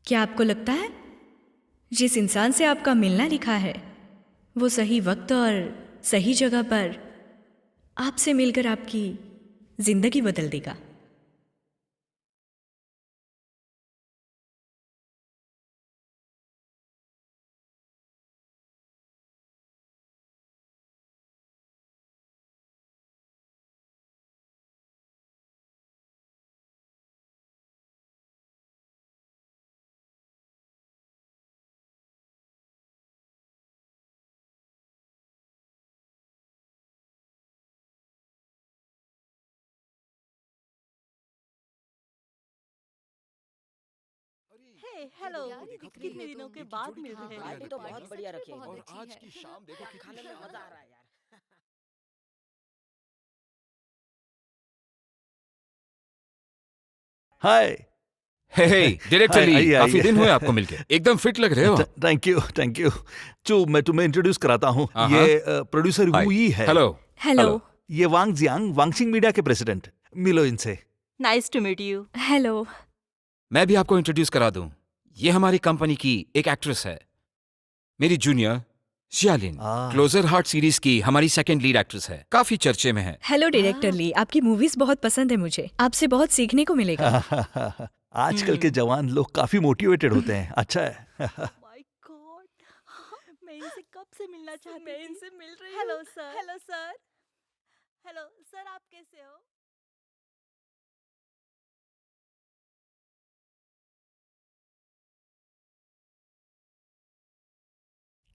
क्या आपको लगता है जिस इंसान से आपका मिलना लिखा है वो सही वक्त और सही जगह पर आपसे मिलकर आपकी जिंदगी बदल देगा? हे हेलो। कितने दिनों के बाद मिल रहे हैं। पार्टी तो बहुत बढ़िया रखी है। और आज की शाम देखो यार कितनी खाने में मजा आ शानदार रहा है। है यार। हाय। हे हे डायरेक्टर हाय, ली, आइए काफी आइए। दिन हुए आपको मिलके, एकदम फिट लग रहे हो आप। Thank you thank you. चू, मैं तुम्हें इंट्रोड्यूस कराता हूँ। हाँ, ये प्रोड्यूसर हाय, वू यी है। हेलो। हेलो। ये वांग जियांग वांगसिंग मीडिया के प्रेसिडेंट। मिलो इनसे। Nice to meet you. Hello. मैं भी आपको इंट्रोड्यूस करा दूं। ये हमारी कंपनी की एक एक्ट्रेस है, मेरी जूनियर शियालिन। क्लोजर हार्ट सीरीज की हमारी सेकंड लीड एक्ट्रेस है, काफी चर्चे में है। हेलो डायरेक्टर ली, आपकी मूवीज बहुत पसंद है मुझे, आपसे बहुत सीखने को मिलेगा। आजकल के जवान लोग काफी मोटिवेटेड होते हैं। अच्छा है। माय गॉड, मैं इनसे कब से मिलना चाहती थी। मैं इनसे मिल रही हूँ। Hello sir. Hello sir. Hello sir, आप कैसे हो?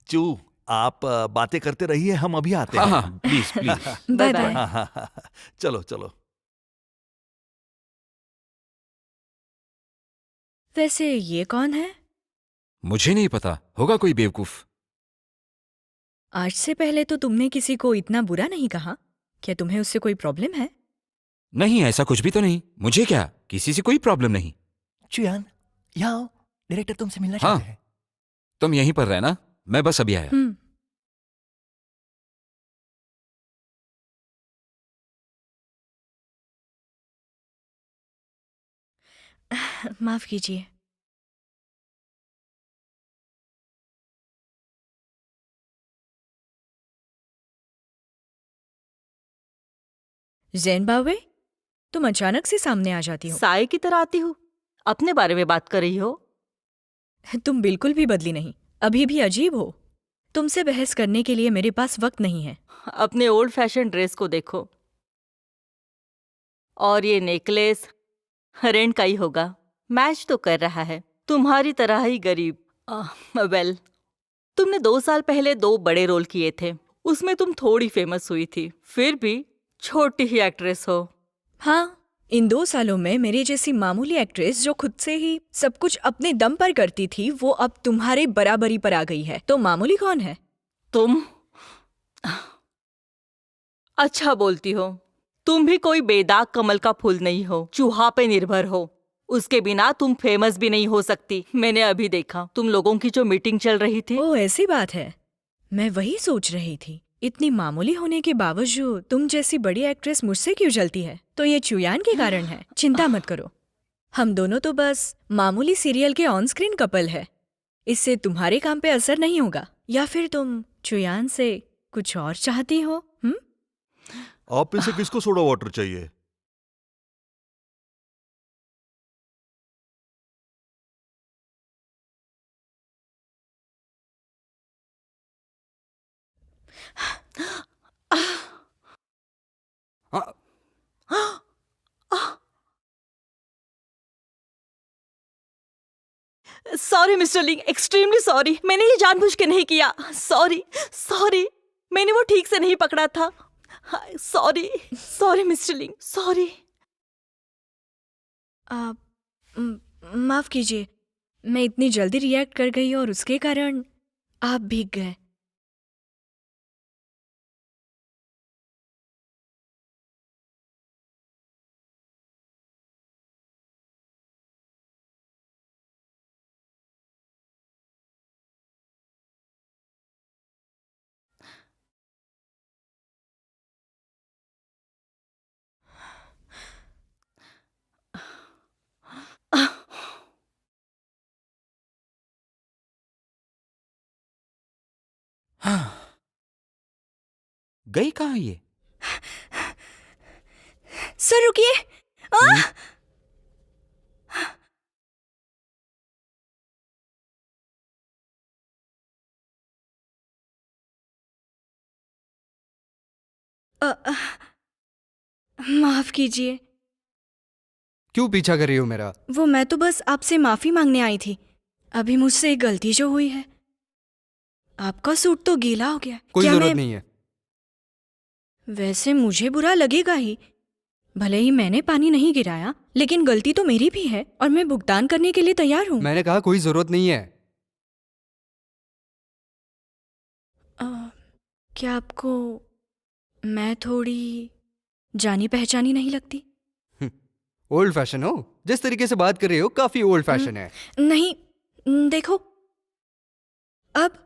चू, आप बातें करते रहिए, हम अभी आते हाँ हैं। हाँ, please please. Bye bye. Bye. हाँ, चलो चलो। वैसे ये कौन है? मुझे नहीं पता, होगा कोई बेवकूफ। आज से पहले तो तुमने किसी को इतना बुरा नहीं कहा। क्या तुम्हें उससे कोई प्रॉब्लम है? नहीं, ऐसा कुछ भी तो नहीं। मुझे क्या, किसी से कोई प्रॉब्लम नहीं। चुयान, यहाँ आओ। डायरेक्टर तुमसे मिलना हाँ, चाहते हैं। तुम यहीं पर रहना, मैं बस अभी आया। हम्म। माफ कीजिए। जैन बावे, तुम अचानक से सामने आ जाती हो। साय की तरह आती हूँ। अपने बारे में बात कर रही हो? तुम बिल्कुल भी बदली नहीं, अभी भी अजीब हो। तुमसे बहस करने के लिए मेरे पास वक्त नहीं है। अपने ओल्ड फैशन ड्रेस को देखो। और ये नेकलेस रेंट का ही होगा। मैच तो कर रहा है, तुम्हारी तरह ही गरीब। वेल, तुमने 2 साल पहले 2 बड़े रोल किए थे, उसमें तुम थोड़ी फेमस हुई थी, फिर भी छोटी ही एक्ट्रेस हो। हाँ, इन 2 सालों में मेरी जैसी मामूली एक्ट्रेस जो खुद से ही सब कुछ अपने दम पर करती थी, वो अब तुम्हारे बराबरी पर आ गई है। तो मामूली कौन है? तुम अच्छा बोलती हो। तुम भी कोई बेदाग कमल का फूल नहीं हो, चूहा पे निर्भर हो। उसके बिना तुम फेमस भी नहीं हो सकती। मैंने अभी देखा तुम लोगों की जो मीटिंग चल रही थी। ओह, ऐसी बात है। मैं वही सोच रही थी, इतनी मामूली होने के बावजूद तुम जैसी बड़ी एक्ट्रेस मुझसे क्यों जलती है? तो ये चुयान के कारण है। चिंता मत करो, हम दोनों तो बस मामूली सीरियल के ऑन स्क्रीन कपल है। इससे तुम्हारे काम पे असर नहीं होगा। या फिर तुम चुयान से कुछ और चाहती हो? आप में से किसको सोडा वाटर चाहिए? हाँ, सॉरी मिस्टर लिंग, एक्सट्रीमली सॉरी। मैंने ये जानबूझ के नहीं किया। सॉरी सॉरी, मैंने वो ठीक से नहीं पकड़ा था। सॉरी सॉरी मिस्टर लिंग, सॉरी। आप माफ कीजिए, मैं इतनी जल्दी रिएक्ट कर गई और उसके कारण आप भीग गए। गई कहाँ ये? सर रुकिए। माफ कीजिए, क्यों पीछा कर रही हो मेरा? वो मैं तो बस आपसे माफी मांगने आई थी। अभी मुझसे एक गलती जो हुई है। आपका सूट तो गीला हो गया। कोई क्या जरूरत नहीं है। वैसे मुझे बुरा लगेगा ही, भले ही मैंने पानी नहीं गिराया, लेकिन गलती तो मेरी भी है और मैं भुगतान करने के लिए तैयार हूँ। मैंने कहा कोई जरूरत नहीं है। क्या आपको मैं थोड़ी जानी पहचानी नहीं लगती? ओल्ड फैशन हो, जिस तरीके से बात कर रही हो काफी ओल्ड फैशन है। नहीं, देखो अब।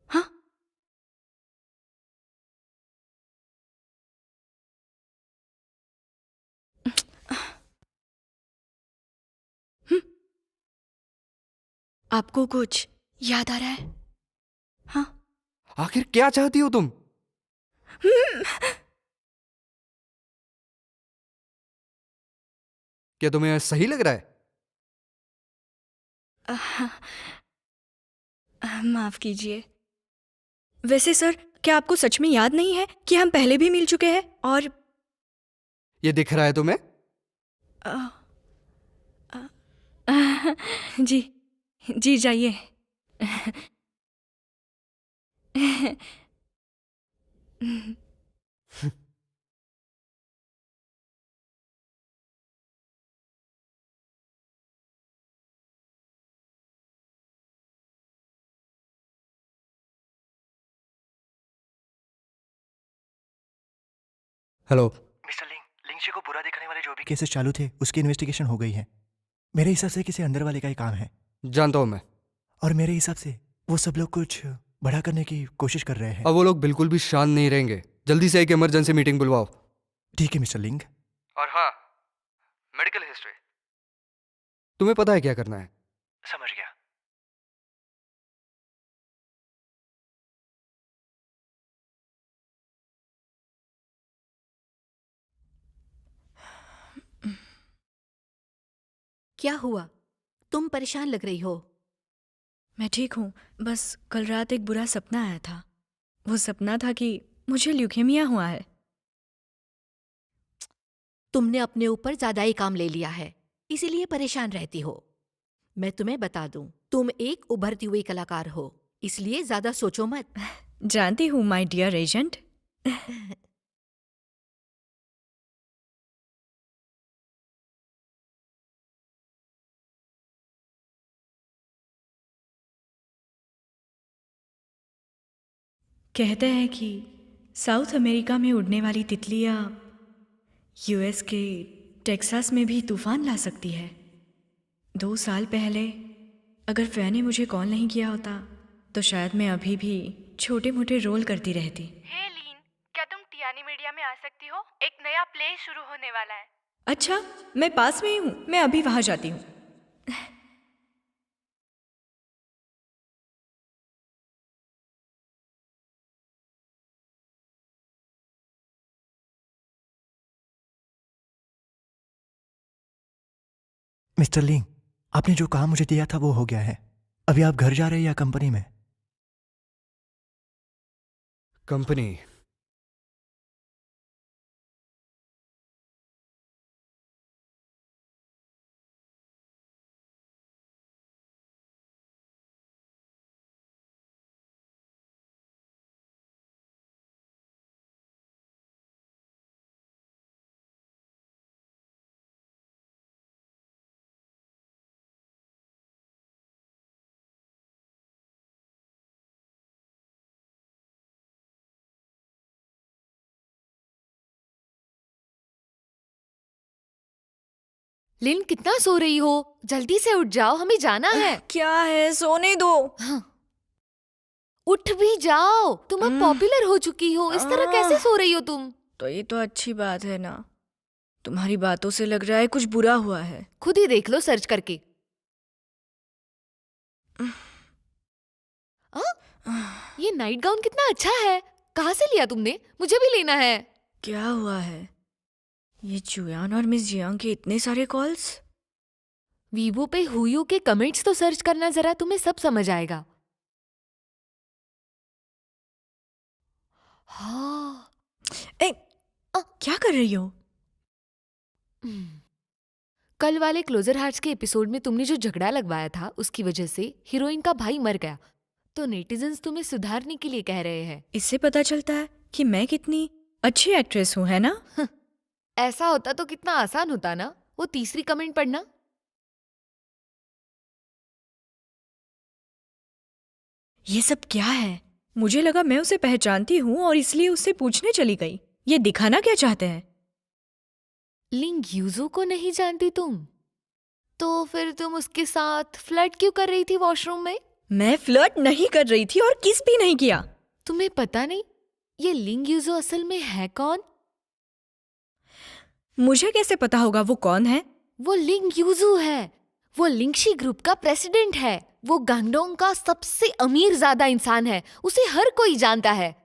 हाँ, आपको कुछ याद आ रहा है? हाँ, आखिर क्या चाहती हो तुम? क्या तुम्हें सही लग रहा है? माफ कीजिए। वैसे सर, क्या आपको सच में याद नहीं है कि हम पहले भी मिल चुके हैं? और ये दिख रहा है तुम्हें? जी जी, जाइए। हेलो। मिस्टर लिंग जी को बुरा दिखने वाले जो भी केसेस चालू थे उसकी इन्वेस्टिगेशन हो गई है। मेरे हिसाब से किसी अंदर वाले का ही काम है। जानता हूं मैं। और मेरे हिसाब से वो सब लोग कुछ बड़ा करने की कोशिश कर रहे हैं। अब वो लोग बिल्कुल भी शांत नहीं रहेंगे। जल्दी से एक इमरजेंसी मीटिंग बुलवाओ। ठीक है मिस्टर लिंग। और हाँ, मेडिकल हिस्ट्री। तुम्हें पता है क्या करना है? समझ गया। क्या हुआ? तुम परेशान लग रही हो। मैं ठीक हूँ, बस कल रात एक बुरा सपना आया था। वो सपना था कि मुझे ल्यूकेमिया हुआ है। तुमने अपने ऊपर ज्यादा ही काम ले लिया है, इसीलिए परेशान रहती हो। मैं तुम्हें बता दूं, तुम एक उभरती हुई कलाकार हो, इसलिए ज्यादा सोचो मत। जानती हूँ माय डियर एजेंट। कहते हैं कि साउथ अमेरिका में उड़ने वाली तितलियाँ यूएस के टेक्सास में भी तूफान ला सकती है। 2 साल पहले अगर फैन ने मुझे कॉल नहीं किया होता तो शायद मैं अभी भी छोटे मोटे रोल करती रहती। हे लीन, क्या तुम टियानी मीडिया में आ सकती हो? एक नया प्ले शुरू होने वाला है। अच्छा, मैं पास में ही हूँ, मैं अभी वहाँ जाती हूँ। मिस्टर लिंग, आपने जो काम मुझे दिया था वो हो गया है। अभी आप घर जा रहे हैं या कंपनी में? कंपनी। लिन, कितना सो रही हो? जल्दी से उठ जाओ, हमें जाना है। क्या है, सोने दो। हाँ। उठ भी जाओ, तुम अब पॉपुलर हो चुकी हो, इस तरह कैसे सो रही हो तुम? तो ये तो अच्छी बात है ना। तुम्हारी बातों से लग रहा है कुछ बुरा हुआ है। खुद ही देख लो सर्च करके। ये नाइट गाउन कितना अच्छा है। कहाँ से लिया तुमने? मुझे भी लेना है। क्या हुआ है? ये चुयान और मिस जियांग के इतने सारे कॉल्स। वीवो पे हुयू के कमेंट्स तो सर्च करना जरा, तुम्हें सब समझ आएगा। हाँ। क्या कर रही हो? कल वाले क्लोजर हार्ट्स के एपिसोड में तुमने जो झगड़ा लगवाया था, उसकी वजह से हीरोइन का भाई मर गया, तो नेटिजन्स तुम्हें सुधारने के लिए कह रहे हैं। इससे पता चलता है कि मैं कितनी अच्छी एक्ट्रेस हूँ, है ना? ऐसा होता तो कितना आसान होता ना। वो तीसरी कमेंट पढ़ना। ये सब क्या है? मुझे लगा मैं उसे पहचानती हूँ और इसलिए उससे पूछने चली गई। ये दिखाना क्या चाहते हैं? लिंग यूजो को नहीं जानती तुम? तो फिर तुम उसके साथ फ्लर्ट क्यों कर रही थी वॉशरूम में? मैं फ्लर्ट नहीं कर रही थी और किस भी नहीं किया। तुम्हें पता नहीं ये लिंग यूजो असल में है कौन? मुझे कैसे पता होगा वो कौन है? वो लिंग यूजू है। वो लिंगशी ग्रुप का प्रेसिडेंट है। वो गांगडोंग का सबसे अमीर ज्यादा इंसान है। उसे हर कोई जानता है।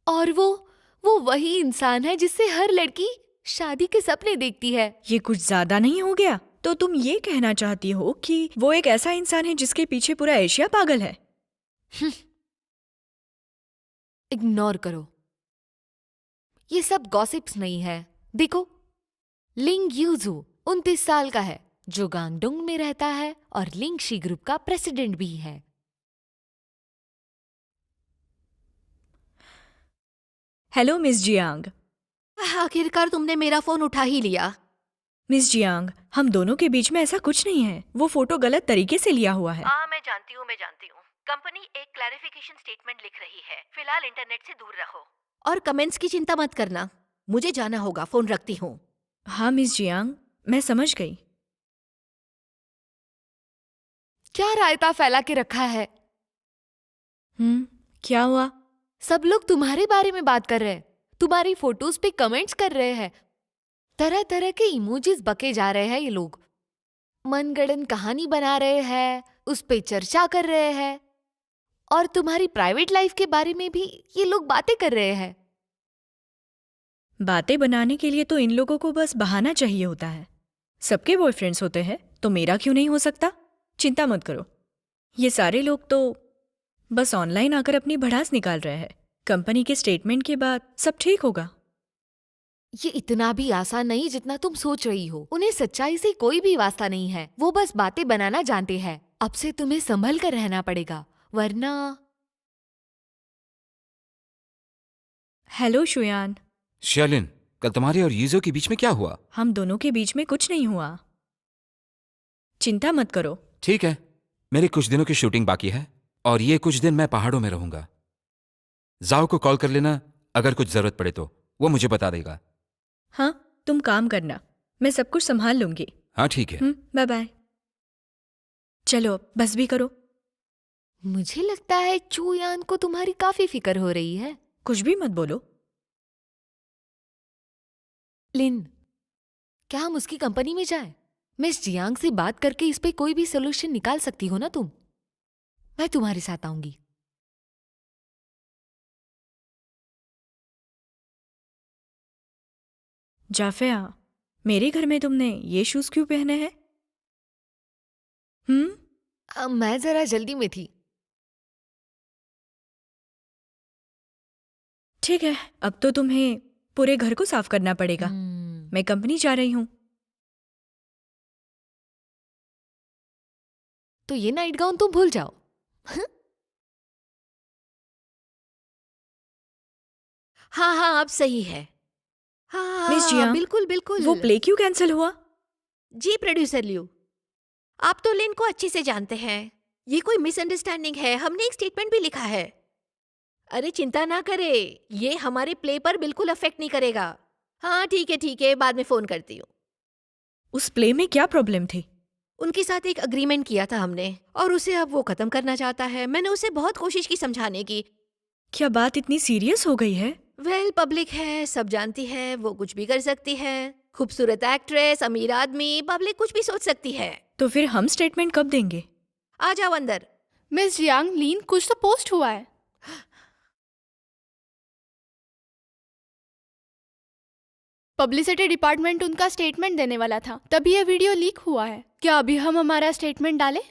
और वो वही इंसान है जिससे हर लड़की शादी के सपने देखती है। ये कुछ ज्यादा नहीं हो गया? तो तुम ये कहना चाहती हो कि वो एक ऐसा इंसान है जिसके पीछे पूरा एशिया पागल है? इग्नोर करो। ये सब गॉसिप्स नहीं है। देखो, लिंग यूजू 29 साल का है, जो गांगडोंग में रहता है और लिंगशी ग्रुप का प्रेसिडेंट भी है। Hello miss Jiang. आखिरकार तुमने मेरा फोन उठा ही लिया। मिस जियांग, हम दोनों के बीच में ऐसा कुछ नहीं है। वो फोटो गलत तरीके से लिया हुआ है। मैं जानती हूँ। कंपनी एक क्लैरिफिकेशन स्टेटमेंट लिख रही है। फिलहाल इंटरनेट से दूर रहो और कमेंट्स की चिंता मत करना। मुझे जाना होगा, फोन रखती हूँ। हाँ मिस जियांग, मैं समझ गई। क्या रायता फैला के रखा है? क्या हुआ? सब लोग तुम्हारे बारे में बात कर रहे हैं। तुम्हारी फोटोज पे कमेंट्स कर रहे हैं। तरह तरह के इमोजीज बके जा रहे हैं। ये लोग मनगढ़ंत कहानी बना रहे हैं, उस पे चर्चा कर रहे हैं, और तुम्हारी प्राइवेट लाइफ के बारे में भी ये लोग बातें कर रहे हैं। बातें बनाने के लिए तो इन लोगों को बस बहाना चाहिए होता है। सबके बॉयफ्रेंड्स होते हैं, तो मेरा क्यों नहीं हो सकता? चिंता मत करो, ये सारे लोग तो बस ऑनलाइन आकर अपनी भड़ास निकाल रहे हैं। कंपनी के स्टेटमेंट के बाद सब ठीक होगा। ये इतना भी आसान नहीं जितना तुम सोच रही हो। उन्हें सच्चाई से कोई भी वास्ता नहीं है। वो बस बातें बनाना जानते हैं। अब से तुम्हें संभल कर रहना पड़ेगा, वरना। हेलो शुयान। शियालिन, कल तुम्हारे और यीजो के बीच में क्या हुआ? हम दोनों के बीच में कुछ नहीं हुआ, चिंता मत करो। ठीक है, मेरे कुछ दिनों की शूटिंग बाकी है और ये कुछ दिन मैं पहाड़ों में रहूंगा। जाओ को कॉल कर लेना अगर कुछ जरूरत पड़े तो, वो मुझे बता देगा। हाँ, तुम काम करना, मैं सब कुछ संभाल लूंगी। हाँ ठीक है। Bye bye. चलो बस भी करो। मुझे लगता है चूयान को तुम्हारी काफी फिक्र हो रही है। कुछ भी मत बोलो। लिन, क्या हम उसकी कंपनी में जाएं? मिस जियांग से बात करके इस पे कोई भी सोल्यूशन निकाल सकती हो ना तुम? मैं तुम्हारे साथ आऊंगी। जाफिया, मेरे घर में तुमने ये शूज क्यों पहने हैं? मैं जरा जल्दी में थी। ठीक है, अब तो तुम्हें पूरे घर को साफ करना पड़ेगा। मैं कंपनी जा रही हूँ। तो ये नाइट गाउन तुम भूल जाओ। हाँ, अब सही है। हाँ, मिस जियांग, बिल्कुल बिल्कुल। वो प्ले क्यों कैंसिल हुआ? जी प्रोड्यूसर लियू, आप तो लिन को अच्छे से जानते हैं। ये कोई मिसअंडरस्टैंडिंग है। हमने एक स्टेटमेंट भी लिखा है। अरे चिंता ना करे, ये हमारे प्ले पर बिल्कुल अफेक्ट नहीं करेगा। हाँ ठीक है, बाद में फोन करती हूँ। उस प्ले में क्या प्रॉब्लम थी? उनके साथ एक अग्रीमेंट किया था हमने, और उसे अब वो खत्म करना चाहता है। मैंने उसे बहुत कोशिश की समझाने की। क्या बात इतनी सीरियस हो गई है? पब्लिक है, सब जानती है, वो कुछ भी कर सकती है। खूबसूरत एक्ट्रेस, अमीर आदमी, पब्लिक कुछ भी सोच सकती है। तो फिर हम स्टेटमेंट कब देंगे? आ जाओ अंदर। मिस जियांग, लीन कुछ तो पोस्ट हुआ है। पब्लिसिटी डिपार्टमेंट उनका स्टेटमेंट देने वाला था, तभी ये वीडियो लीक हुआ है। क्या अभी हम हमारा स्टेटमेंट डालें?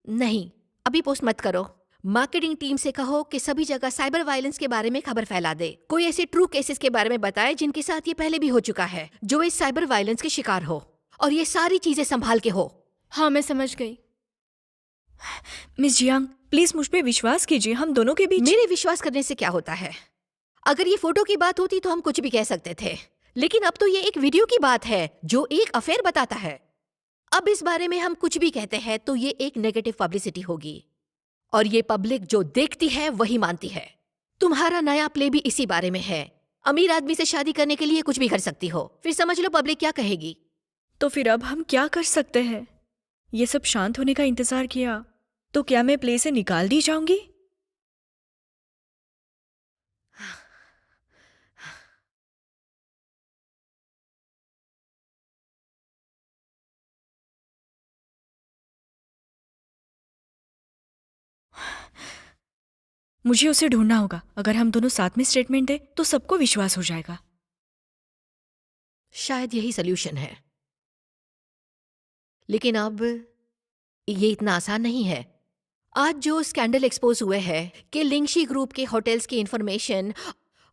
नहीं, अभी पोस्ट मत करो। मार्केटिंग टीम से कहो कि सभी जगह साइबर वायलेंस के बारे में खबर फैला दे। कोई ऐसे ट्रू केसेस के बारे में बताए जिनके साथ ये पहले भी हो चुका है, जो इस साइबर वायलेंस के शिकार हो, और ये सारी चीजें संभाल के हो। हाँ, मैं समझ गई। मिस जियांग, प्लीज मुझ पे विश्वास कीजिए, हम दोनों के बीच। मेरे विश्वास करने से क्या होता है? अगर ये फोटो की बात होती तो हम कुछ भी कह सकते थे, लेकिन अब तो ये एक वीडियो की बात है जो एक अफेयर बताता है। अब इस बारे में हम कुछ भी कहते हैं तो ये एक नेगेटिव पब्लिसिटी होगी, और ये पब्लिक जो देखती है वही मानती है। तुम्हारा नया प्ले भी इसी बारे में है। अमीर आदमी से शादी करने के लिए कुछ भी कर सकती हो, फिर समझ लो पब्लिक क्या कहेगी। तो फिर अब हम क्या कर सकते हैं? ये सब शांत होने का इंतजार किया तो क्या मैं प्ले से निकाल दी जाऊंगी? मुझे उसे ढूंढना होगा। अगर हम दोनों साथ में स्टेटमेंट दें तो सबको विश्वास हो जाएगा। शायद यही सोल्यूशन है, लेकिन अब ये इतना आसान नहीं है। आज जो स्कैंडल एक्सपोज हुए हैं कि लिंगशी ग्रुप के होटल्स की इंफॉर्मेशन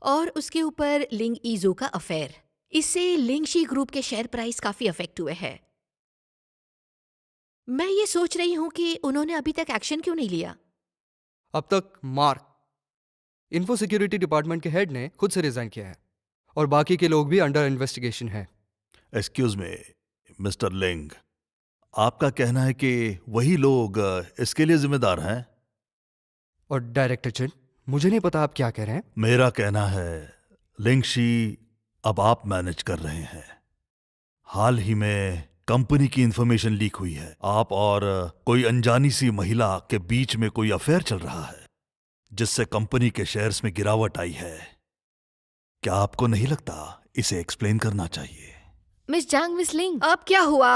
और उसके ऊपर लिंग ईजू का अफेयर, इससे लिंगशी ग्रुप के शेयर प्राइस काफी अफेक्ट हुए हैं। मैं ये सोच रही हूं कि उन्होंने अभी तक एक्शन क्यों नहीं लिया। अब तक मार्क, इन्फो सिक्योरिटी डिपार्टमेंट के हेड ने खुद से रिजाइन किया है और बाकी के लोग भी अंडर इन्वेस्टिगेशन है। एक्सक्यूज मी मिस्टर लिंग, आपका कहना है कि वही लोग इसके लिए जिम्मेदार हैं? और डायरेक्टर चिन, मुझे नहीं पता आप क्या कह रहे हैं। मेरा कहना है लिंगशी अब आप मैनेज कर रहे हैं। हाल ही में कंपनी की इंफॉर्मेशन लीक हुई है। आप और कोई अनजानी सी महिला के बीच में कोई अफेयर चल रहा है, जिससे कंपनी के शेयर्स में गिरावट आई है। क्या आपको नहीं लगता इसे एक्सप्लेन करना चाहिए? मिस जांग, मिस लिंग, अब क्या हुआ?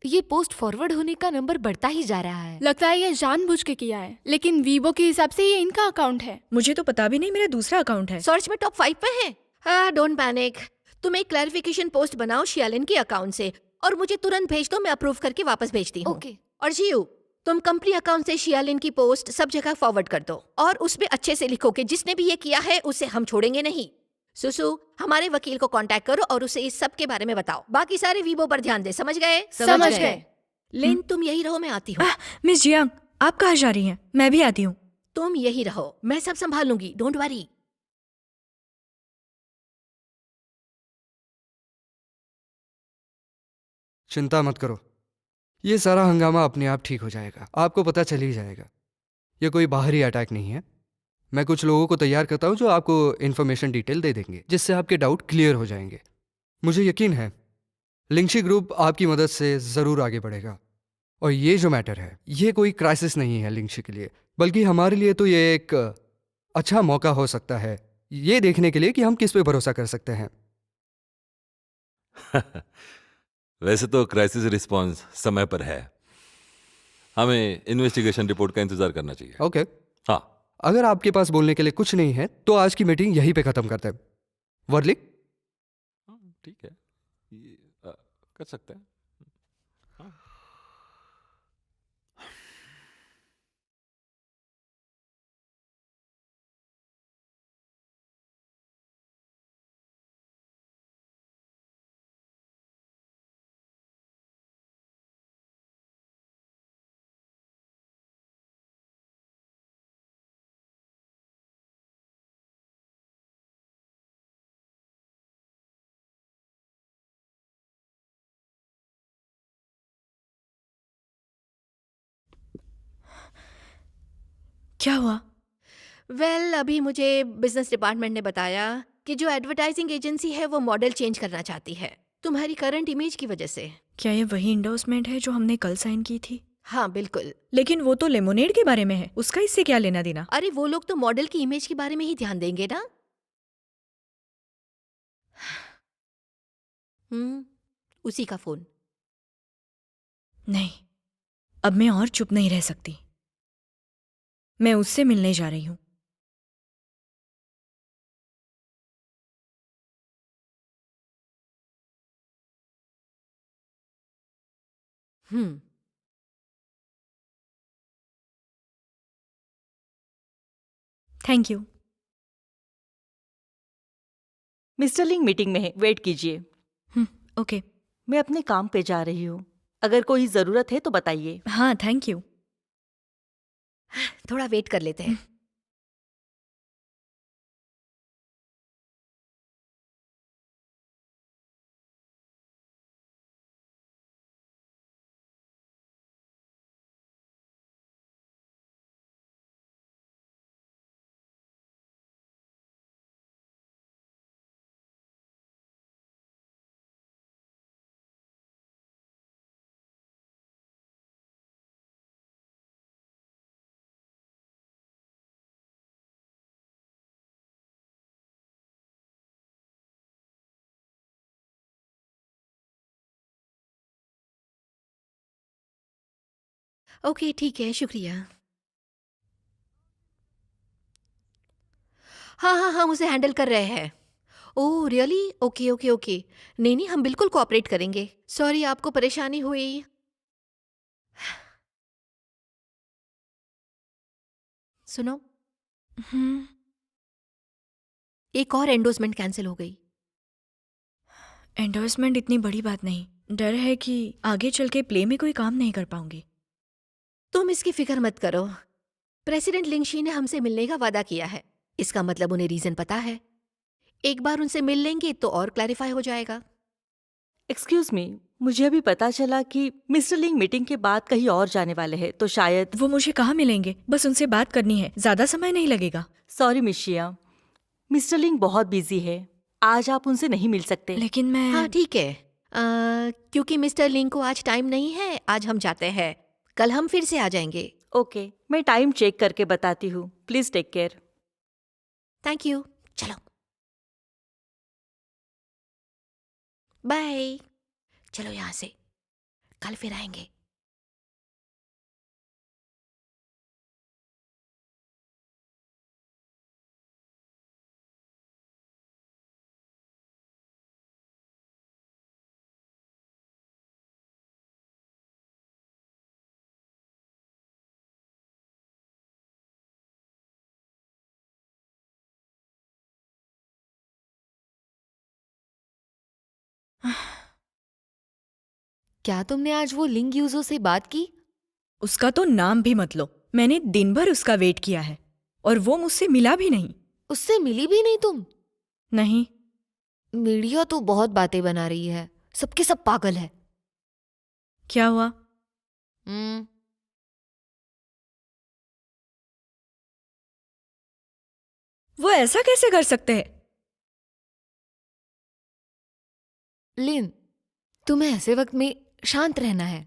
ये पोस्ट फॉरवर्ड होने का नंबर बढ़ता ही जा रहा है। लगता है ये जानबूझ के किया है, लेकिन वीवो के हिसाब से ये इनका अकाउंट है। मुझे तो पता भी नहीं, मेरा दूसरा अकाउंट है। सर्च में टॉप 5 पे है। हाँ, डोंट पैनिक। तुम एक क्लैरिफिकेशन पोस्ट बनाओ शियालिन के अकाउंट से और मुझे तुरंत भेज दो, मैं अप्रूव करके वापस भेजती हूँ। ओके। और जियू, तुम कंपनी अकाउंट से शियालिन की पोस्ट सब जगह फॉरवर्ड कर दो और उसमें अच्छे से लिखो कि जिसने भी ये किया है उसे हम छोड़ेंगे नहीं। सुसु, हमारे वकील को कांटेक्ट करो और उसे इस सब के बारे में बताओ। बाकी सारे वीवो पर ध्यान दे, समझ गए? समझ गए। लिन, तुम यही रहो, मैं आती हूँ। मिस जियांग, आप कहाँ जा रही हैं? मैं भी आती हूँ। तुम यही रहो, मैं सब संभाल लूंगी, डोंट वरी। चिंता मत करो, ये सारा हंगामा अपने आप ठीक हो जाएगा। आपको पता चल ही जाएगा। ये कोई बाहरी अटैक नहीं है। मैं कुछ लोगों को तैयार करता हूँ जो आपको इन्फॉर्मेशन डिटेल दे देंगे, जिससे आपके डाउट क्लियर हो जाएंगे। मुझे यकीन है लिंगशी ग्रुप आपकी मदद से ज़रूर आगे बढ़ेगा। और ये जो मैटर है, ये कोई क्राइसिस नहीं है लिंगशी के लिए, बल्कि हमारे लिए तो ये एक अच्छा मौका हो सकता है ये देखने के लिए कि हम किस पे भरोसा कर सकते हैं। वैसे तो क्राइसिस रिस्पांस समय पर है, हमें इन्वेस्टिगेशन रिपोर्ट का इंतजार करना चाहिए। ओके। हाँ, अगर आपके पास बोलने के लिए कुछ नहीं है तो आज की मीटिंग यहीं पे खत्म करते हैं। वर्ली, ठीक है, ये कर सकते हैं। क्या हुआ? वेल, अभी मुझे बिजनेस डिपार्टमेंट ने बताया कि जो एडवर्टाइजिंग एजेंसी है वो मॉडल चेंज करना चाहती है तुम्हारी करंट इमेज की वजह से। क्या ये वही इंडोर्समेंट है जो हमने कल साइन की थी? हाँ बिल्कुल। लेकिन वो तो लेमोनेड के बारे में है, उसका इससे क्या लेना देना? अरे वो लोग तो मॉडल की इमेज के बारे में ही ध्यान देंगे ना। उसी का फोन। नहीं, अब मैं और चुप नहीं रह सकती। मैं उससे मिलने जा रही हूँ। Thank you. मिस्टर लिंग मीटिंग में है, वेट कीजिए। ओके। मैं अपने काम पे जा रही हूँ, अगर कोई जरूरत है तो बताइए। हाँ, थैंक यू। थोड़ा वेट कर लेते हैं। ओके, ठीक है, शुक्रिया। हाँ हाँ हाँ, मुझे हैंडल कर रहे हैं। Oh really? Okay okay okay. नहीं नहीं, हम बिल्कुल कोऑपरेट करेंगे। सॉरी आपको परेशानी हुई। सुनो, एक और एंडोर्समेंट कैंसिल हो गई। एंडोर्समेंट इतनी बड़ी बात नहीं, डर है कि आगे चल के प्ले में कोई काम नहीं कर पाऊंगी। तुम इसकी फिक्र मत करो। प्रेसिडेंट लिंगशी ने हमसे मिलने का वादा किया है। इसका मतलब उन्हें रीजन पता है। एक बार उनसे मिल लेंगे तो और क्लैरिफाई हो जाएगा। एक्सक्यूज मी, मुझे अभी पता चला कि मिस्टर लिंग मीटिंग के बाद कहीं और जाने वाले हैं, तो शायद। वो मुझे कहाँ मिलेंगे? बस उनसे बात करनी है, ज्यादा समय नहीं लगेगा। सॉरी मिशिया, मिस्टर लिंग बहुत बिजी है, आज आप उनसे नहीं मिल सकते। लेकिन मैं हाँ ठीक है। क्योंकि मिस्टर लिंग को आज टाइम नहीं है, आज हम जाते हैं। कल हम फिर से आ जाएंगे। ओके, मैं टाइम चेक करके बताती हूँ। Please take care. Thank you. चलो बाय। चलो यहाँ से, कल फिर आएंगे। क्या तुमने आज वो लिंग यूजर से बात की? उसका तो नाम भी मत लो। मैंने दिन भर उसका वेट किया है और वो मुझसे मिला भी नहीं। उससे मिली भी नहीं तुम? नहीं। मीडिया तो बहुत बातें बना रही है, सबके सब पागल है। क्या हुआ? वो ऐसा कैसे कर सकते हैं? लिन, तुम्हें ऐसे वक्त में शांत रहना है।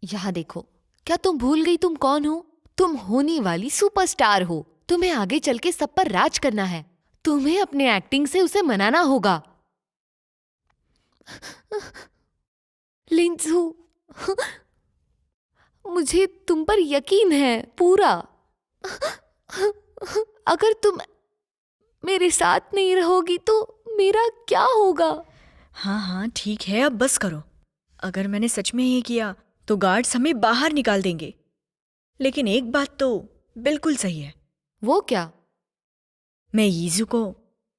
यहाँ देखो, क्या तुम भूल गई तुम कौन हो? तुम होने वाली सुपरस्टार हो। तुम्हें आगे चल के सब पर राज करना है। तुम्हें अपने एक्टिंग से उसे मनाना होगा। लिंजू, मुझे तुम पर यकीन है पूरा। अगर तुम मेरे साथ नहीं रहोगी तो मेरा क्या होगा? हाँ हाँ ठीक है, अब बस करो। अगर मैंने सच में ये किया तो गार्ड्स हमें बाहर निकाल देंगे। लेकिन एक बात तो बिल्कुल सही है। वो क्या? मैं यीजू को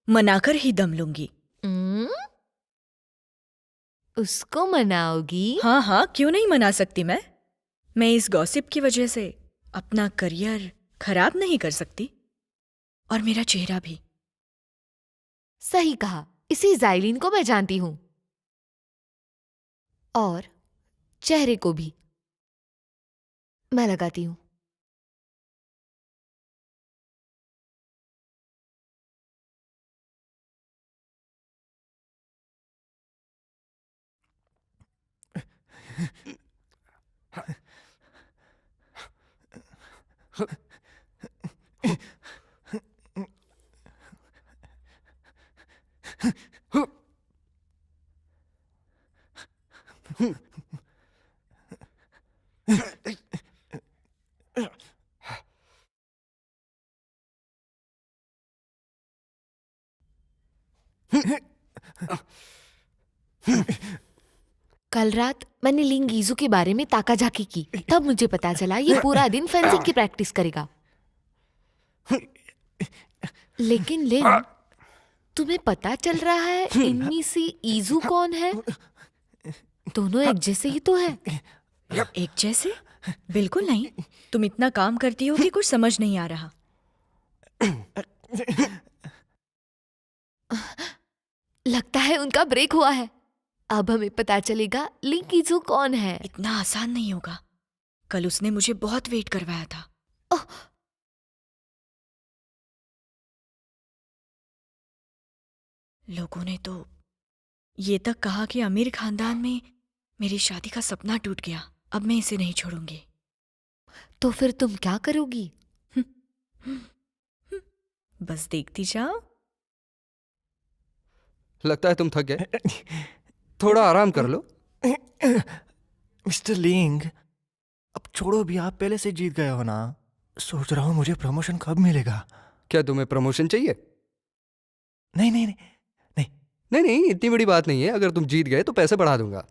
मनाकर ही दम लूंगी। उसको मनाओगी? हाँ हाँ, क्यों नहीं मना सकती मैं इस गॉसिप की वजह से अपना करियर खराब नहीं कर सकती, और मेरा चेहरा भी। सही कहा, इसी जाइलिन को मैं जानती हूं, और चेहरे को भी मैं लगाती हूं। कल रात मैंने लिंग ईजू के बारे में ताकाझाकी की, तब मुझे पता चला ये पूरा दिन फेंसिंग की प्रैक्टिस करेगा। लेकिन लिन, तुम्हें पता चल रहा है इनमें से ईजू कौन है? दोनों एक जैसे ही तो है। एक जैसे? बिल्कुल नहीं। तुम इतना काम करती हो कि कुछ समझ नहीं आ रहा। लगता है उनका ब्रेक हुआ है। अब हमें पता चलेगा लिंग ईजू कौन है। इतना आसान नहीं होगा। कल उसने मुझे बहुत वेट करवाया था। ओह, लोगों ने तो ये तक कहा कि अमीर खानदान में मेरी शादी का सपना टूट गया। अब मैं इसे नहीं छोड़ूंगी। तो फिर तुम क्या करोगी? बस देखती जाओ। लगता है तुम थक गए, थोड़ा आराम कर लो। मिस्टर लिंग, अब छोड़ो भी, आप पहले से जीत गए हो ना। सोच रहा हूँ मुझे प्रमोशन कब मिलेगा। क्या तुम्हें प्रमोशन चाहिए? नहीं नहीं नहीं नहीं। नहीं नहीं, इतनी बड़ी बात नहीं है। अगर तुम जीत गए तो पैसे बढ़ा दूंगा।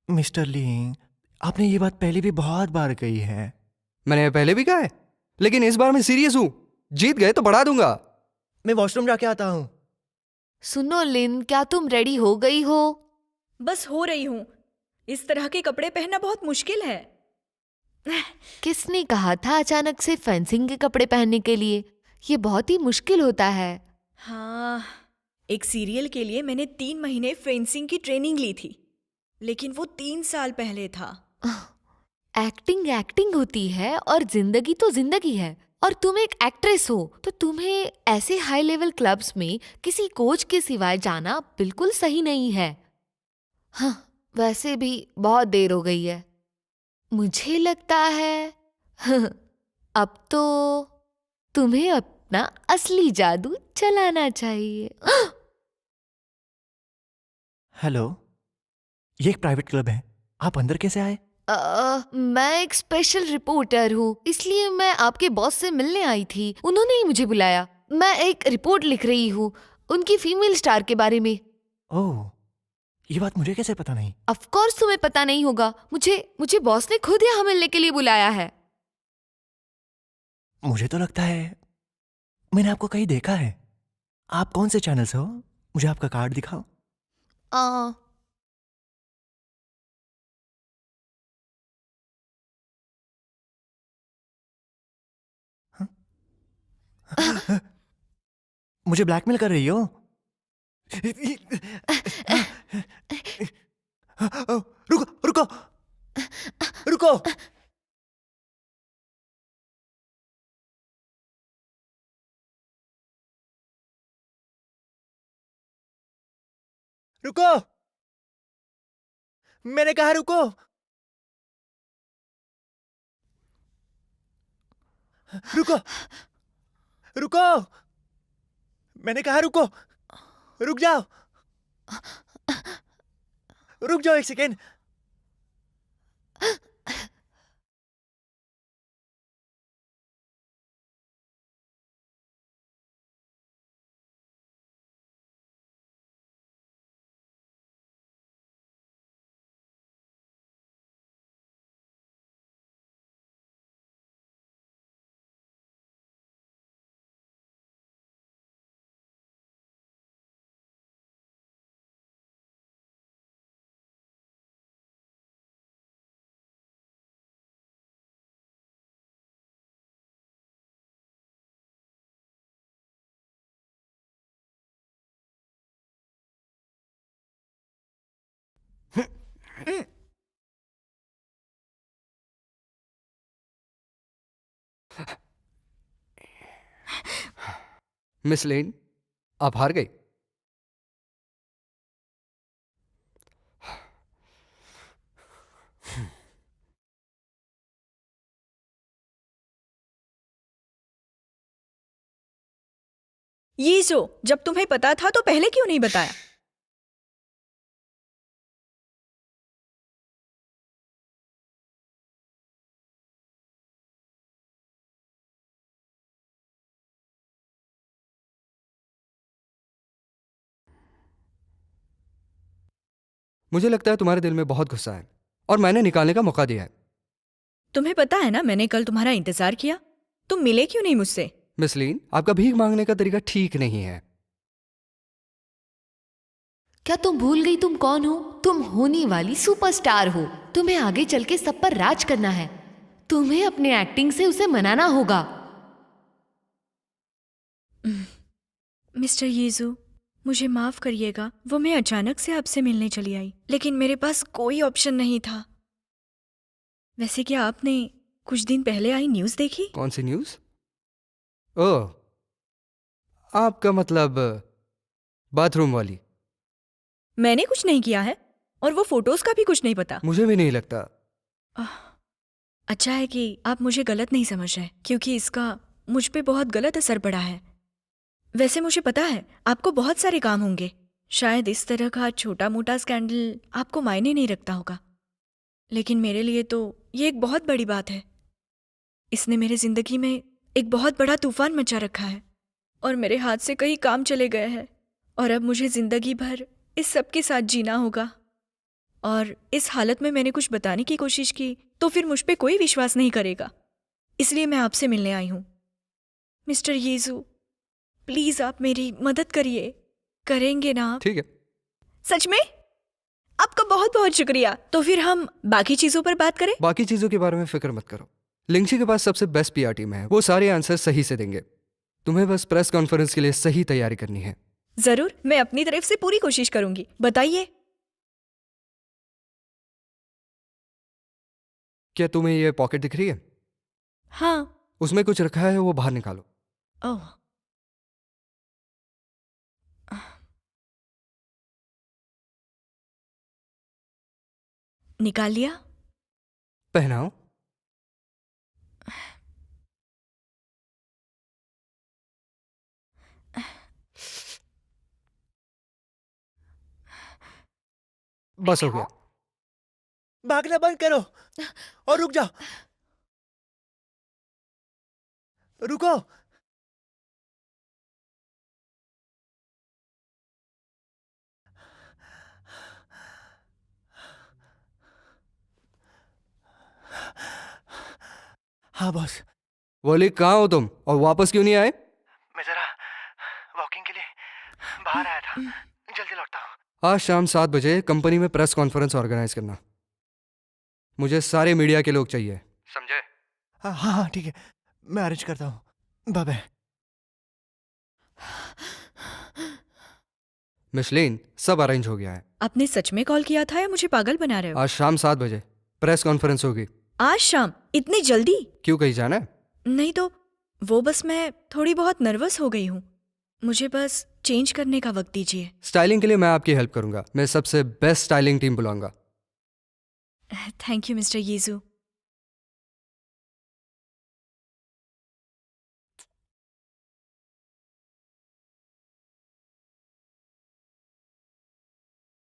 मिस्टर लिंग, आपने ये बात पहले भी बहुत बार कही है। मैंने पहले भी कहा है, लेकिन इस बार मैं सीरियस हूं। जीत गए तो बढ़ा दूंगा। मैं वॉशरूम जाके आता हूँ। सुनो लिन, क्या तुम रेडी हो गई हो? बस हो रही हूं। इस तरह के कपड़े पहनना बहुत मुश्किल है। किसने कहा था अचानक से फेंसिंग के कपड़े पहनने के लिए? ये बहुत ही मुश्किल होता है। हाँ, एक सीरियल के लिए मैंने 3 महीने फेंसिंग की ट्रेनिंग ली थी, लेकिन वो 3 साल पहले था। एक्टिंग एक्टिंग होती है और जिंदगी तो जिंदगी है। और तुम एक एक्ट्रेस हो तो तुम्हें ऐसे हाई लेवल क्लब्स में किसी कोच के सिवाय जाना बिल्कुल सही नहीं है। हाँ, वैसे भी बहुत देर हो गई है। मुझे लगता है अब तो तुम्हें अपना असली जादू चलाना चाहिए। हेलो, ये एक प्राइवेट क्लब है, आप अंदर कैसे आए? मैं एक स्पेशल रिपोर्टर हूँ, इसलिए मैं आपके बॉस से मिलने आई थी। उन्होंने ही मुझे बुलाया। मैं एक रिपोर्ट लिख रही हूँ उनकी फीमेल स्टार के बारे में। ओह, ये बात मुझे कैसे पता नहीं? ऑफ कोर्स तुम्हें पता नहीं होगा। मुझे बॉस ने खुद यहाँ मिलने के लिए बुलाया है। मुझे तो लगता है मैंने आपको कहीं देखा है। आप कौन से चैनल से हो? मुझे आपका कार्ड दिखाओ। आ, मुझे ब्लैकमेल कर रही हो? रुको रुको रुको। रुको, मैंने कहा रुको। रुको रुको, मैंने कहा रुको। रुक जाओ, रुक जाओ एक सेकेंड। मिस लेन, आप हार गई। ये जो जब तुम्हें पता था तो पहले क्यों नहीं बताया? मुझे लगता है तुम्हारे दिल में बहुत गुस्सा है और मैंने निकालने का मौका दिया है। तुम्हें पता है ना, मैंने कल तुम्हारा इंतजार किया, तुम मिले क्यों नहीं मुझसे? मिस लीन, आपका भीख मांगने का तरीका ठीक नहीं है। क्या तुम भूल गई तुम कौन हो? तुम होने वाली सुपरस्टार हो। तुम्हें आगे चल के सब पर राज करना है। तुम्हें अपने एक्टिंग से उसे मनाना होगा। मिस्टर यीजू, मुझे माफ करिएगा, वो मैं अचानक से आपसे मिलने चली आई, लेकिन मेरे पास कोई ऑप्शन नहीं था। वैसे क्या आपने कुछ दिन पहले आई न्यूज़ देखी? कौन सी न्यूज़? ओह, आपका मतलब बाथरूम वाली। मैंने कुछ नहीं किया है और वो फोटोज का भी कुछ नहीं पता। मुझे भी नहीं लगता। अच्छा है कि आप मुझे गलत नहीं समझ रहे, क्योंकि इसका मुझ पे बहुत गलत असर पड़ा है। वैसे मुझे पता है आपको बहुत सारे काम होंगे, शायद इस तरह का छोटा मोटा स्कैंडल आपको मायने नहीं रखता होगा, लेकिन मेरे लिए तो ये एक बहुत बड़ी बात है। इसने मेरे जिंदगी में एक बहुत बड़ा तूफान मचा रखा है और मेरे हाथ से कई काम चले गए हैं और अब मुझे जिंदगी भर इस सब के साथ जीना होगा। और इस हालत में मैंने कुछ बताने की कोशिश की तो फिर मुझ पे कोई विश्वास नहीं करेगा, इसलिए मैं आपसे मिलने आई हूँ। मिस्टर यीजू, प्लीज आप मेरी मदद करिए, करेंगे ना आप? ठीक है। सच में? आपका बहुत बहुत शुक्रिया। तो फिर हम बाकी चीजों पर बात करें? बाकी चीजों के बारे में फिक्र मत करो। लिंगशी के पास सबसे बेस्ट पीआर टीम है, वो सारे आंसर सही से देंगे। तुम्हें बस प्रेस कॉन्फ्रेंस के लिए सही तैयारी करनी है। जरूर, मैं अपनी तरफ से पूरी कोशिश करूंगी। बताइए। क्या तुम्हें ये पॉकेट दिख रही है? हाँ। उसमें कुछ रखा है, वो बाहर निकालो। ओह, निकाल लिया। पहनाओ। बस हो गया। भागना बंद करो और रुक जाओ। रुको। हाँ बॉस। वॉली, कहाँ हो तुम और वापस क्यों नहीं आए? मैं जरा वॉकिंग के लिए बाहर आया था, जल्दी लौटता हूँ। आज शाम 7 बजे कंपनी में प्रेस कॉन्फ्रेंस ऑर्गेनाइज करना। मुझे सारे मीडिया के लोग चाहिए, समझे? हाँ हाँ हाँ, ठीक है, मैं अरेंज करता हूँ। Bye bye. मिशलीन, सब अरेंज हो गया है। आपने सच में कॉल किया था या मुझे पागल बना रहे हो? आज शाम 7 बजे प्रेस कॉन्फ्रेंस होगी। आज शाम? इतनी जल्दी? क्यों, कहीं जाना है? नहीं तो वो बस मैं थोड़ी बहुत नर्वस हो गई हूँ, मुझे बस चेंज करने का वक्त दीजिए। स्टाइलिंग के लिए मैं आपकी हेल्प करूंगा। मैं सबसे बेस्ट स्टाइलिंग टीम बुलाऊंगा। थैंक यू मिस्टर यीजू।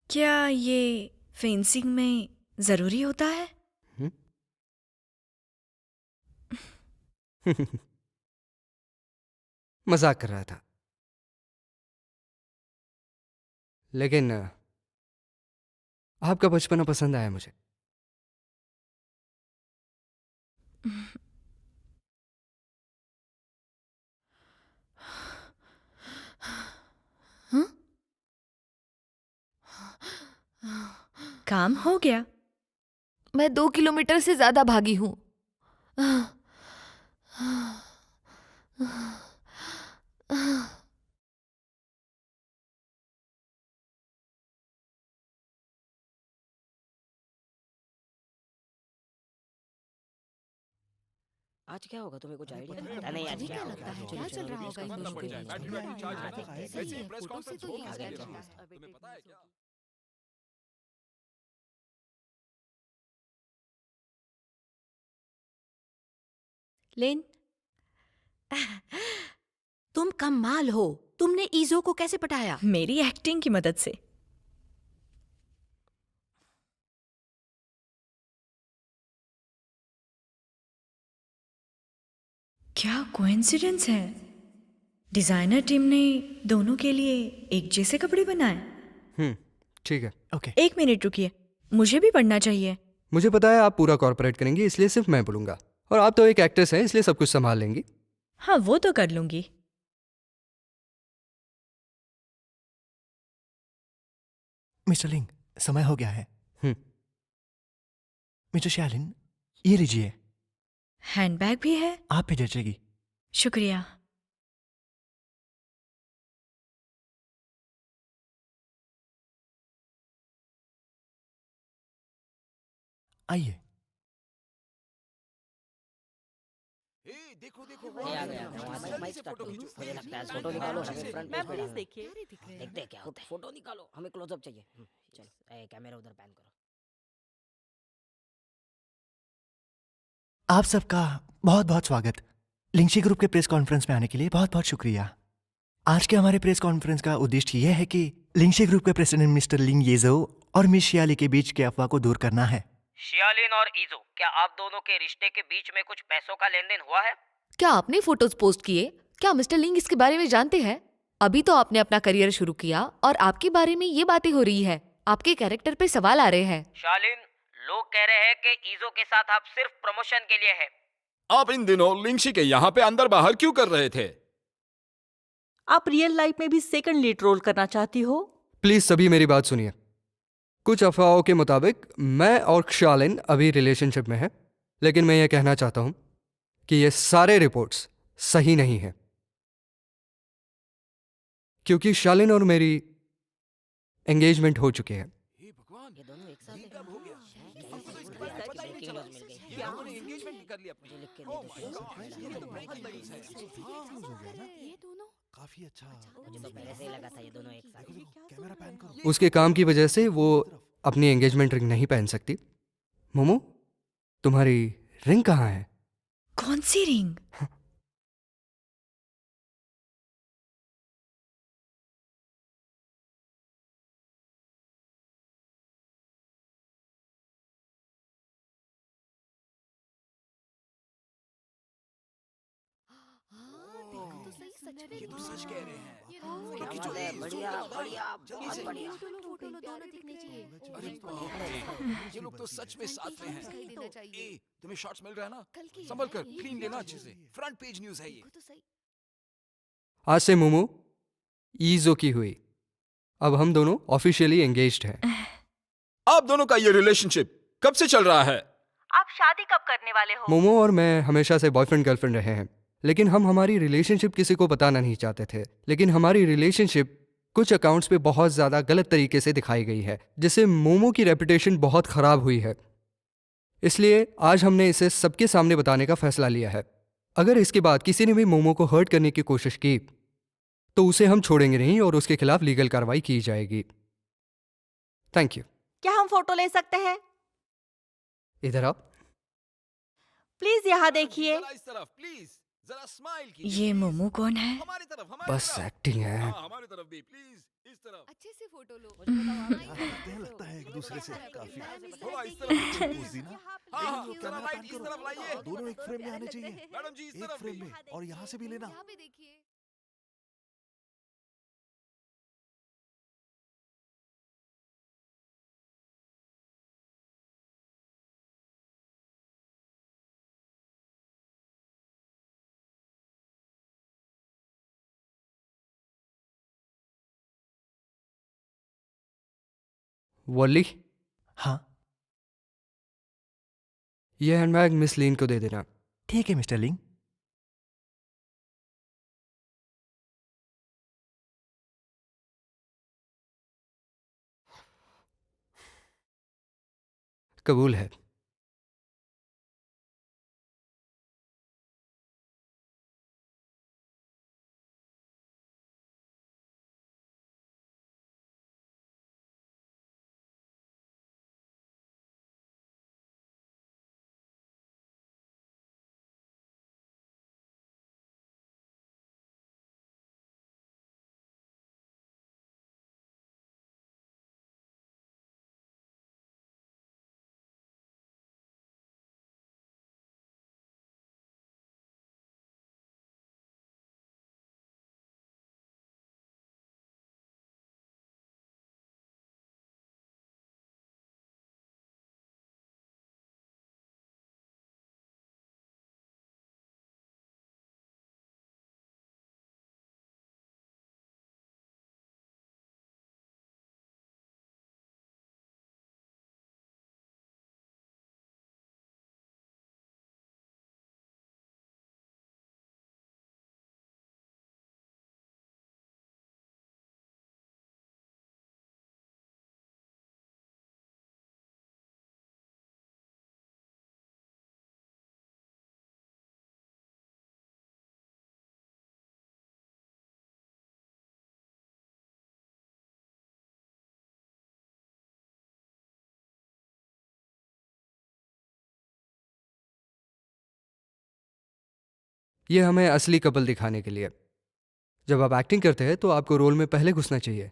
क्या ये फेंसिंग में जरूरी होता है? मजाक कर रहा था, लेकिन आपका बचपना पसंद आया मुझे। काम हो गया। मैं 2 किलोमीटर से ज्यादा भागी हूँ। आज क्या होगा, तुम्हें कुछ आइडिया है? पता नहीं आज क्या लगता है क्या चल रहा होगा इन दोनों के बीच? सही है, फोटो से तो ये sketch है। लेन, तुम कमाल हो। तुमने ईजो को कैसे पटाया? मेरी एक्टिंग की मदद से। क्या कोइंसिडेंस है, डिजाइनर टीम ने दोनों के लिए एक जैसे कपड़े बनाए। ठीक है। ओके। 1 मिनट रुकिए, मुझे भी पढ़ना चाहिए। मुझे पता है आप पूरा कॉर्पोरेट करेंगी, इसलिए सिर्फ मैं बोलूँगा। और आप तो एक एक्ट्रेस हैं, इसलिए सब कुछ संभाल लेंगी। हाँ, वो तो कर लूंगी। मिस्टर लिंग, समय हो गया है। हम्म। मिस्टर शालिन, ये लीजिए। हैंडबैग भी है। आप पे जचेगी। शुक्रिया। आइए। देखो ये आ गया वहाँ माइक स्टार्ट करो। मुझे लगता है फोटो निकालो हमें फ्रंट पेज पे प्लीज डालना है। देखिए। देखते हैं क्या होता है। फोटो निकालो हमें क्लोजअप चाहिए। चलो कैमरा उधर पैन करो। आप सबका बहुत बहुत स्वागत। लिंगशी ग्रुप के प्रेस कॉन्फ्रेंस में आने के लिए बहुत बहुत शुक्रिया। आज के हमारे प्रेस कॉन्फ्रेंस का उद्देश्य यह है कि लिंगशी ग्रुप के प्रेसिडेंट मिस्टर लिंग येजो और मिस शियाली के बीच के अफवाह को दूर करना है। शियालिन और ईजो, क्या आप दोनों के रिश्ते के बीच में कुछ पैसों का लेन देन हुआ है? क्या आपने फोटोज पोस्ट किए? क्या मिस्टर लिंग इसके बारे में जानते हैं? अभी तो आपने अपना करियर शुरू किया और आपके बारे में ये बातें हो रही है। आपके कैरेक्टर पे सवाल आ रहे हैं। शालिन, लोग कह रहे हैं कि ईजो के साथ आप सिर्फ प्रमोशन के लिए है। आप इन दिनों लिंगशी के यहाँ पे अंदर बाहर क्यों कर रहे थे? आप रियल लाइफ में भी सेकंड लीड रोल करना चाहती हो? प्लीज सभी मेरी बात सुनिए। कुछ अफवाहों के मुताबिक मैं और शालिन अभी रिलेशनशिप में हैं, लेकिन मैं ये कहना चाहता हूं कि ये सारे रिपोर्ट्स सही नहीं है, क्योंकि शालिन और मेरी एंगेजमेंट हो चुकी है। ये दोनों एक साथ हैं। हो गया? ब्रेकिंग न्यूज़ मिल गई। क्या हमने एंगेजमेंट कर लिया? मुझे लिख के दे दो। ये तो बहुत बड़ी है। ये दोनों काफी अच्छा। मुझे तो पहले से ही लगा था ये दोनों एक साथ हैं। कैमरा पैन करो। उसके काम की वजह से वो अपनी एंगेजमेंट रिंग नहीं पहन सकती। मोमो, तुम्हारी रिंग कहाँ है? कौन सी रिंग? ये तो सच कह रहे हैं। क्या बात है, बढ़िया बढ़िया बहुत बढ़िया। अरे बाप रे, ये लोग तो सच में साथ में हैं। ए, तुम्हें शॉट्स मिल रहा है ना? संभल कर, क्लीन लेना अच्छे से। फ्रंट पेज न्यूज़ है ये। आज से मोमो ईजो की हुई। अब हम दोनों ऑफिशियली एंगेज्ड हैं। आप दोनों का ये रिलेशनशिप कब से चल रहा है? आप शादी कब करने वाले हो? मोमो और मैं हमेशा से बॉयफ्रेंड गर्लफ्रेंड रहे हैं, लेकिन हम हमारी रिलेशनशिप किसी को बताना नहीं चाहते थे। लेकिन हमारी रिलेशनशिप कुछ अकाउंट्स पे बहुत ज़्यादा गलत तरीके से दिखाई गई है, जिससे मोमो की रेपुटेशन बहुत ख़राब हुई है। इसलिए आज हमने इसे सबके सामने बताने का फैसला लिया है। अगर इसके बाद किसी ने भी मोमो को हर्ट करने की कोशिश की तो उसे हम छोड़ेंगे नहीं और उसके खिलाफ लीगल कार्रवाई की जाएगी। Thank you. क्या हम फोटो ले सकते हैं? इधर आओ। प्लीज यहाँ देखिए। जरा इस तरफ प्लीज, जरा स्माइल कीजिए। ये मोमो कौन है? हमारी तरफ, हमारी बस तरफ। एक्टिंग है। हाँ, हमारी तरफ भी प्लीज, इस तरफ। अच्छे से फोटो लो। लगता है एक दूसरे से काफी। थोड़ा इस तरफ। पोज दी ना? हाँ, हाँ, जरा राइट इस तरफ लाइए। दोनों एक फ्रेम में आने चाहिए। मैडम जी इस एक तरफ फ्रेम भी। में और यहाँ से भी लेना। यहाँ पे देखिए। वॉली, हाँ ये हैंडबैग मिस लीन को दे देना। ठीक है मिस्टर लिंग। कबूल है। ये हमें असली कपल दिखाने के लिए। जब आप एक्टिंग करते हैं तो आपको रोल में पहले घुसना चाहिए।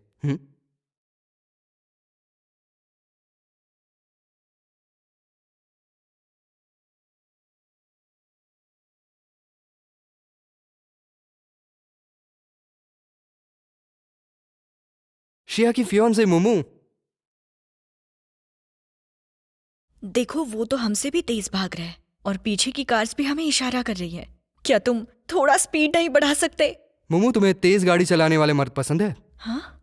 शिया की फियोंसे मोमू। देखो वो तो हमसे भी तेज भाग रहा है और पीछे की कार्स भी हमें इशारा कर रही है। क्या तुम थोड़ा स्पीड नहीं बढ़ा सकते? मोमू, तुम्हें तेज गाड़ी चलाने वाले मर्द पसंद है? हाँ